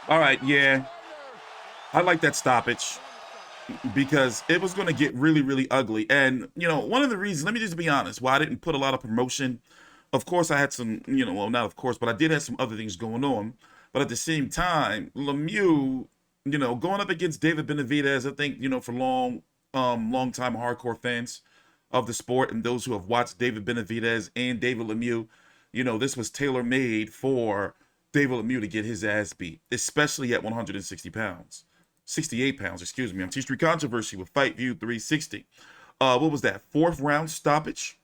All right, yeah. I like that stoppage because it was going to get really, really ugly. And, one of the reasons, let me just be honest, why I didn't put a lot of promotion. Of course, I had some, well, not of course, but I did have some other things going on. But at the same time, Lemieux, going up against David Benavidez, I think, for long time hardcore fans of the sport and those who have watched David Benavidez and David Lemieux, this was tailor made for David Lemieux to get his ass beat, especially at 160 pounds. 68 pounds, excuse me. I'm T-Street Controversy with Fight View 360. What was that? Fourth round stoppage?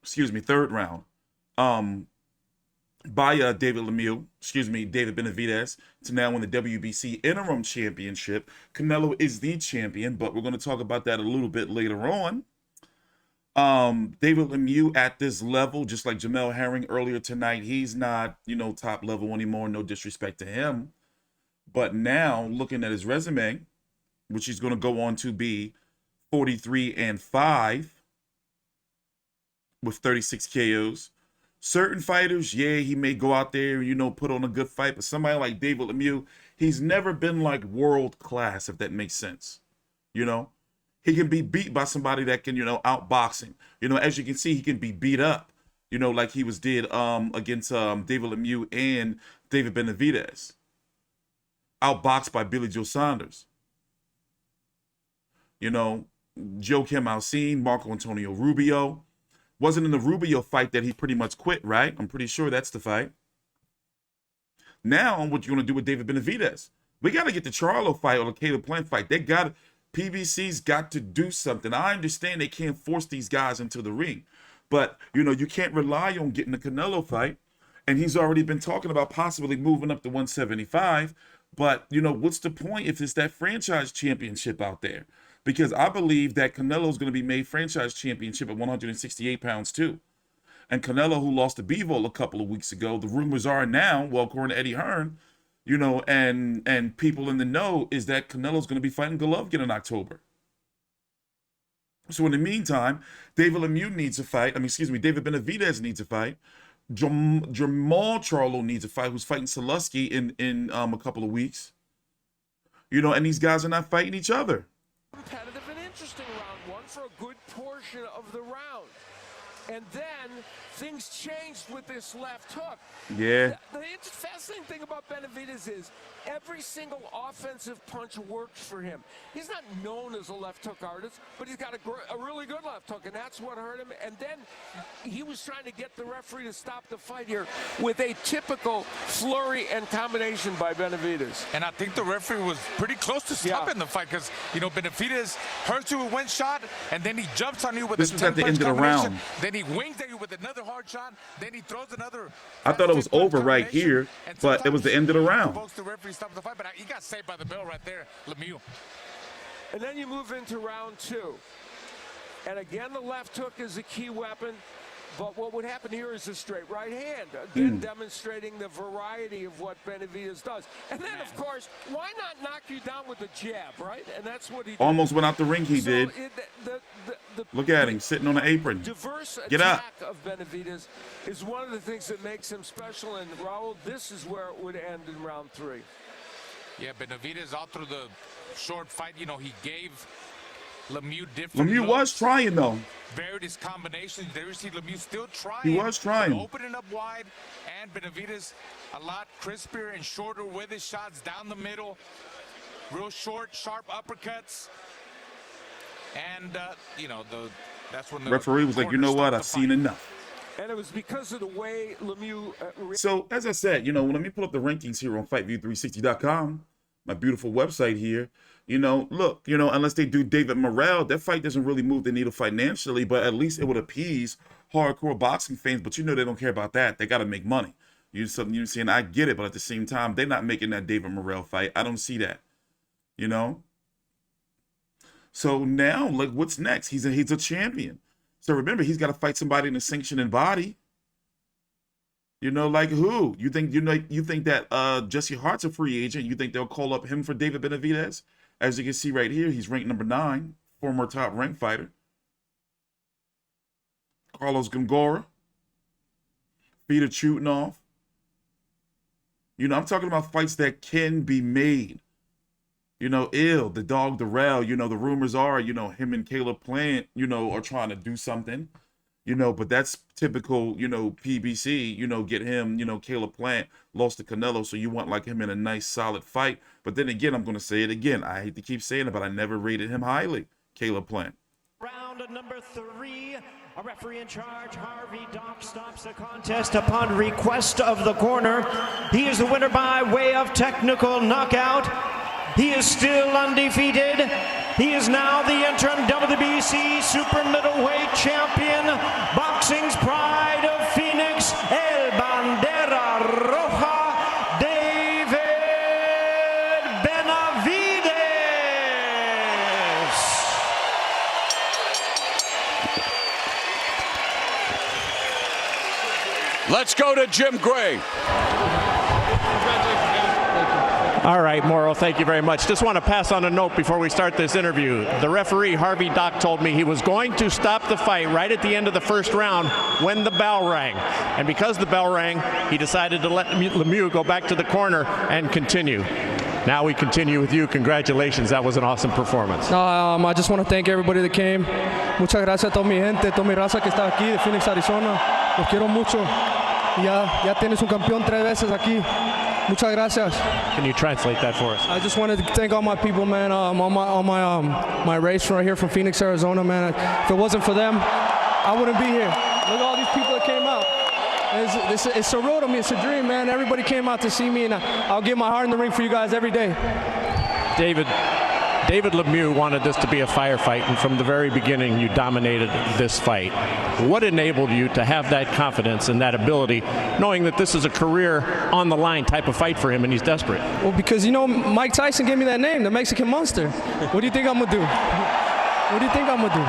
Excuse me, third round. By David Lemieux, David Benavidez, to now win the WBC interim championship. Canelo is the champion, but we're going to talk about that a little bit later on. David Lemieux at this level, just like Jamel Herring earlier tonight, he's not, top level anymore. No disrespect to him. But now, looking at his resume, which he's going to go on to be 43-5 with 36 KOs. Certain fighters, yeah, he may go out there, put on a good fight. But somebody like David Lemieux, he's never been like world class, if that makes sense. He can be beat by somebody that can, outbox him. As you can see, he can be beat up, like he was did against David Lemieux and David Benavidez. Outboxed by Billy Joe Saunders. Joaquim Alcine, Marco Antonio Rubio. Wasn't in the Rubio fight that he pretty much quit, right? I'm pretty sure that's the fight. Now, what you going to do with David Benavidez? We got to get the Charlo fight or the Caleb Plant fight. PBC's got to do something. I understand they can't force these guys into the ring, but, you can't rely on getting the Canelo fight. And he's already been talking about possibly moving up to 175. But, what's the point if it's that franchise championship out there? Because I believe that Canelo's going to be made franchise championship at 168 pounds too. And Canelo, who lost to Bivol a couple of weeks ago, the rumors are now, well, according to Eddie Hearn, and people in the know, is that Canelo's going to be fighting Golovkin in October. So in the meantime, David Lemieux needs a fight. David Benavidez needs a fight. Jamal Charlo needs a fight, who's fighting Soluski in a couple of weeks. And these guys are not fighting each other. Competitive and interesting round one for a good portion of the round. And then things changed with this left hook. Yeah. The fascinating thing about Benavidez is every single offensive punch works for him. He's not known as a left hook artist, but he's got a really good left hook, and that's what hurt him. And then he was trying to get the referee to stop the fight here with a typical flurry and combination by Benavidez. And I think the referee was pretty close to stopping the fight because, Benavidez hurts you with one shot, and then he jumps on you with this a 10-punch was at the end of the round. Then he wings at you with another hard shot. Then he throws another. I thought it was over right here, but it was the end of the round. The referee stopped the fight, but he got saved by the bell right there, Lemieux. And then you move into round two. And again, the left hook is a key weapon. But what would happen here is a straight right hand, again demonstrating the variety of what Benavidez does. And then, of course, why not knock you down with the jab, right? And that's what he did. Almost went out the ring, he did. Look at him, sitting on the apron. Diverse Get up. attack of Benavidez is one of the things that makes him special. And, Raul, this is where it would end in round three. Yeah, Benavidez all through the short fight, he gave Lemieux different Lemieux was trying, though. Varied his combinations. There you see Lemieux still trying. He was trying. Opening up wide, and Benavidez a lot crispier and shorter with his shots down the middle. Real short, sharp uppercuts. And, that's when the referee was like, you know what, I've seen enough. And it was because of the way Lemieux... So, as I said, let me pull up the rankings here on FightView360.com, my beautiful website here. Look, unless they do David Morrell, that fight doesn't really move the needle financially, but at least it would appease hardcore boxing fans. But they don't care about that. They got to make money. You saying, I get it, but at the same time, they're not making that David Morrell fight. I don't see that. So now, like, what's next? He's a champion. So remember, he's got to fight somebody in a sanctioning body. Like who? You think that Jesse Hart's a free agent? You think they'll call up him for David Benavidez? As you can see right here, he's ranked number 9, former top ranked fighter. Carlos Gongora, Peter Chutinov, You know, I'm talking about fights that can be made. You know, the dog Darrell, you know, the rumors are, you know, him and Caleb Plant, you know, are trying to do something, you know, but that's typical, you know, PBC, you know, get him, you know, Caleb Plant lost to Canelo, so you want like him in a nice solid fight. But then again, I'm going to say it again. I hate to keep saying it, but I never rated him highly, Caleb Plant. Round number 3. A referee in charge, Harvey Dock, stops the contest upon request of the corner. He is the winner by way of technical knockout. He is still undefeated. He is now the interim WBC super middleweight champion. Boxing's pride of Phoenix, El Bandera Roja, David Benavidez. Let's go to Jim Gray. All right, Morrell, thank you very much. Just want to pass on a note before we start this interview. The referee, Harvey Dock, told me he was going to stop the fight right at the end of the first round when the bell rang. And because the bell rang, he decided to let Lemieux go back to the corner and continue. Now we continue with you. Congratulations. That was an awesome performance. I just want to thank everybody that came. Muchas gracias a toda mi gente, toda mi raza que está aquí de Phoenix, Arizona. Los quiero mucho. Ya tienes un campeón 3 veces aquí. Muchas gracias. Can you translate that for us? I just wanted to thank all my people, man. My race right here from Phoenix, Arizona, man. If it wasn't for them, I wouldn't be here. Look at all these people that came out. It's surreal to me. It's a dream, man. Everybody came out to see me, and I'll give my heart in the ring for you guys every day. David Lemieux wanted this to be a firefight, and from the very beginning, you dominated this fight. What enabled you to have that confidence and that ability, knowing that this is a career on the line type of fight for him, and he's desperate? Well, because, you know, Mike Tyson gave me that name, the Mexican Monster. What do you think I'm going to do? What do you think I'm going to do?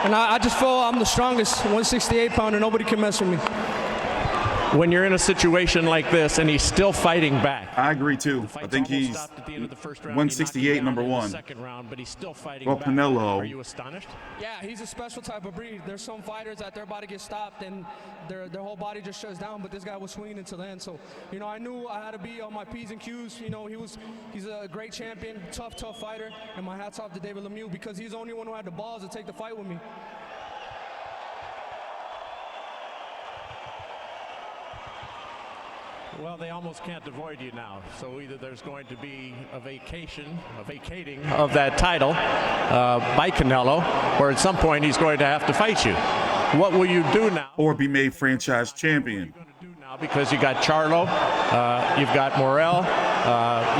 And I just feel I'm the strongest 168-pounder. Nobody can mess with me. When you're in a situation like this and he's still fighting back. I agree too. I think he's 168, number 1. Well, Canelo. Are you astonished? Yeah, he's a special type of breed. There's some fighters that their body gets stopped and their whole body just shuts down, but this guy was swinging until the end. So, you know, I knew I had to be on my P's and Q's. You know, he's a great champion, tough fighter, and my hat's off to David Lemieux because he's the only one who had the balls to take the fight with me. Well, they almost can't avoid you now. So either there's going to be a vacating of that title by Canelo, or at some point he's going to have to fight you. What will you do now? Or be made franchise champion. What are you going to do now? Because you got Charlo, you've got Morrell,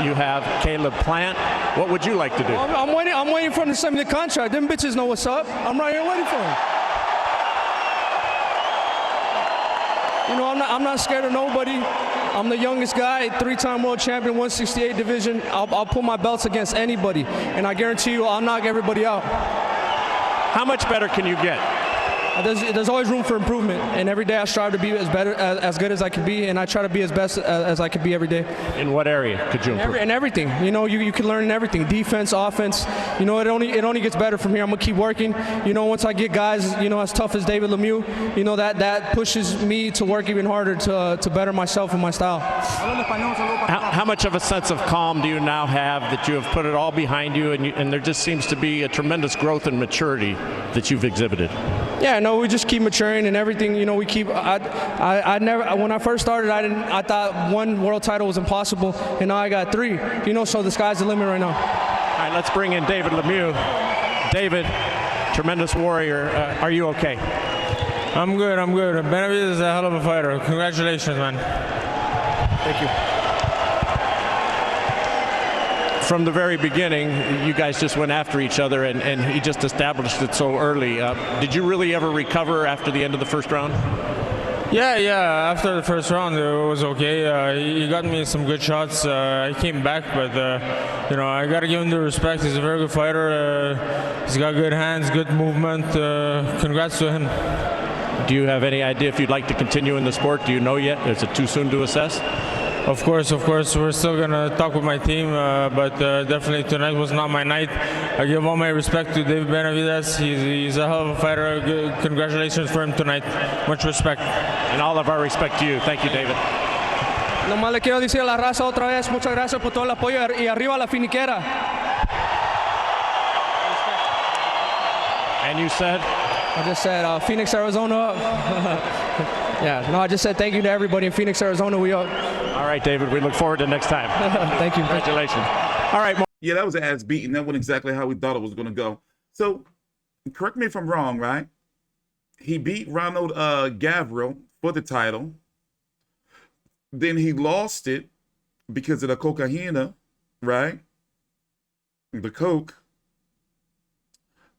you have Caleb Plant. What would you like to do? I'm waiting for him to send me the contract. Them bitches know what's up. I'm right here waiting for him. You know, I'm not scared of nobody. I'm the youngest guy, 3-time world champion, 168 division. I'll put my belts against anybody, and I guarantee you I'll knock everybody out. How much better can you get? There's always room for improvement, and every day I strive to be as good as I can be, and I try to be as best as I can be every day. In what area could you improve? In everything. You know, you can learn in everything. Defense, offense. You know, it only gets better from here. I'm gonna keep working. You know, once I get guys, you know, as tough as David Lemieux, you know, that pushes me to work even harder to better myself and my style. How much of a sense of calm do you now have that you have put it all behind you, and there just seems to be a tremendous growth and maturity that you've exhibited? Yeah, no, we just keep maturing and everything. You know, we keep. I never. When I first started, I thought 1 world title was impossible, and now I got 3. You know, so the sky's the limit right now. All right, let's bring in David Lemieux. David, tremendous warrior. Are you okay? I'm good. Benavidez is a hell of a fighter. Congratulations, man. Thank you. From the very beginning, you guys just went after each other, and he just established it so early. Did you really ever recover after the end of the first round? Yeah. After the first round, it was okay. He got me some good shots. I came back, but you know, I gotta give him the respect. He's a very good fighter. He's got good hands, good movement. Congrats to him. Do you have any idea if you'd like to continue in the sport? Do you know yet? Is it too soon to assess? Of course, we're still gonna talk with my team, but definitely tonight was not my night. I give all my respect to David Benavidez. He's a hell of a fighter. Congratulations for him tonight. Much respect. And all of our respect to you. Thank you, David. Nomás le quiero decir a la raza otra vez, muchas gracias por todo el apoyo y arriba la finiquera. And you said? I just said Phoenix, Arizona. Yeah, no, I just said thank you to everybody in Phoenix, Arizona. We are. All right, David, we look forward to next time. Thank you. Congratulations. All right. Yeah, that was an ass beating. That wasn't exactly how we thought it was going to go. So, correct me if I'm wrong, right? He beat Ronald Gabriel for the title. Then he lost it because of the cocaine, right? The coke.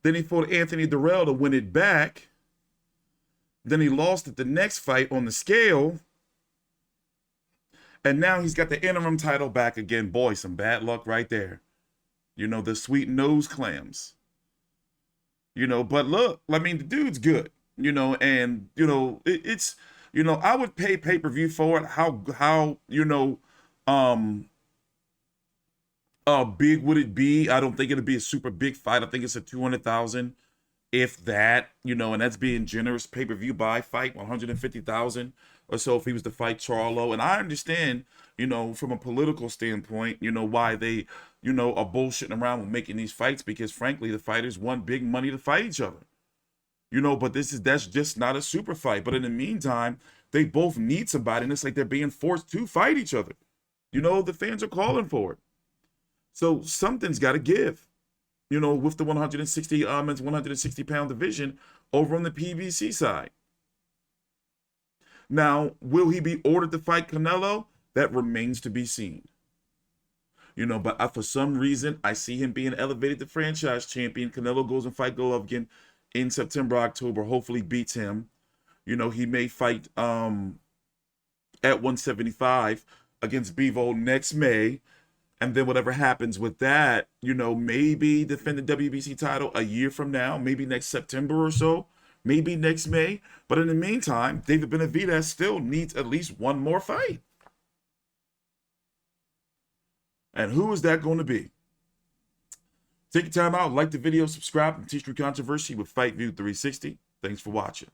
Then he fought Anthony Durrell to win it back. Then he lost it the next fight on the scale. And now he's got the interim title back again. Boy, some bad luck right there. You know, the sweet nose clams. You know, but look, I mean, the dude's good. You know, and, you know, it's, you know, I would pay pay-per-view for it. How, you know, big would it be? I don't think it'd be a super big fight. I think it's a 200,000, if that, you know, and that's being generous. Pay-per-view buy fight, 150,000 or so if he was to fight Charlo. And I understand, you know, from a political standpoint, you know, why they, you know, are bullshitting around with making these fights, because frankly, the fighters want big money to fight each other. You know, but that's just not a super fight. But in the meantime, they both need somebody, and it's like they're being forced to fight each other. You know, the fans are calling for it. So something's got to give, you know, with the 160 men's 160-pound division over on the PBC side. Now, will he be ordered to fight Canelo? That remains to be seen. You know, but for some reason, I see him being elevated to franchise champion. Canelo goes and fight Golovkin in September, October, hopefully beats him. You know, he may fight at 175 against Bivol next May. And then whatever happens with that, you know, maybe defend the WBC title a year from now, maybe next September or so, maybe next May. But in the meantime, David Benavidez still needs at least one more fight. And who is that going to be? Take your time out, like the video, subscribe, and T-Street Controversy with Fight View 360. Thanks for watching.